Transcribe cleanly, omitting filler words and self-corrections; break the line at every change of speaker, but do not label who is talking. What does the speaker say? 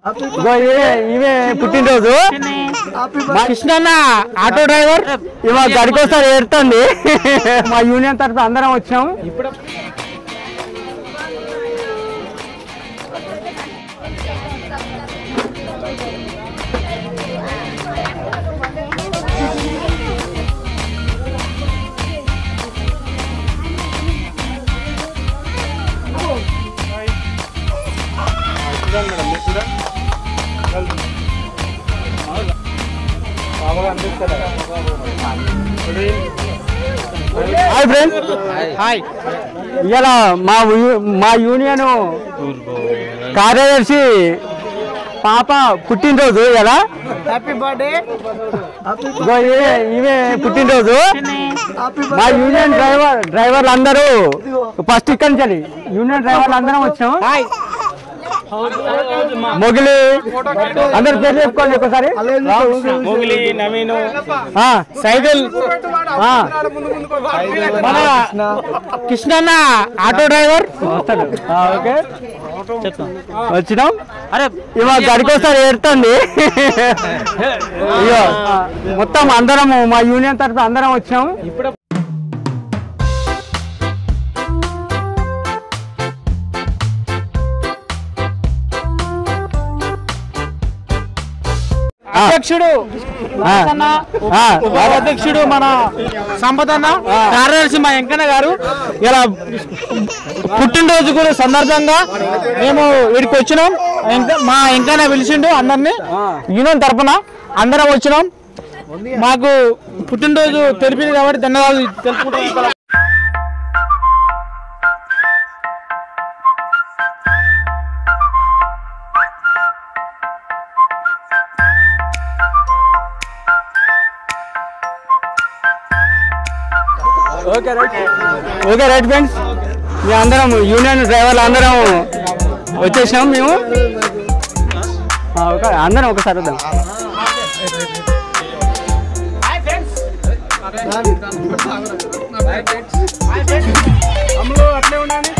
ఇవే పుట్టినరోజు మా కృష్ణన్న ఆటో డ్రైవర్ ఇవాళ గడికోసారి ఏడుతుంది. మా యూనియన్ తరఫు అందరం వచ్చాం. Hi friends, hi. ఇలా మా యూనియన్ కార్యదర్శి పాప పుట్టినరోజు. ఎలా హ్యాపీ బర్త్డే. ఇవే పుట్టినరోజు మా యూనియన్ డ్రైవర్లు అందరూ ఫస్ట్ ఇక్కడి నుంచి యూనియన్ డ్రైవర్లు అందరం వచ్చాం. మొగిలి అందరు పేరు చెప్పుకోండి ఒకసారి. మొగిలి, నవీను, సైకిల్, మన కృష్ణన్న ఆటో డ్రైవర్ వస్తాడు. ఓకే వచ్చినాం. అరే ఇవాళ గడికోసారి ఏడుతుంది. అయ్యో మొత్తం అందరం మా యూనియన్ తరఫు అందరం వచ్చాం. ఇప్పుడు అధ్యక్షుడు అధ్యక్షుడు మన సంపదన్న, కార్యదర్శి మా వెంకన్న గారు ఇలా పుట్టినరోజు కూడా సందర్భంగా మేము వీడికి వచ్చినాం. మా వెంకన్న పిలిచిండు అందరినీ యూనియన్ తరఫున అందరం వచ్చినాం. మాకు పుట్టినరోజు తెలిపింది కాబట్టి ధన్యవాదాలు తెలుపుకుంటాం. ఓకే రైట్ ఫ్రెండ్స్, మేము అందరం యూనియన్ డ్రైవర్లు అందరం వచ్చేసినాం. మేము అందరం ఒకసారి వద్దాం. అట్లే ఉండాలి.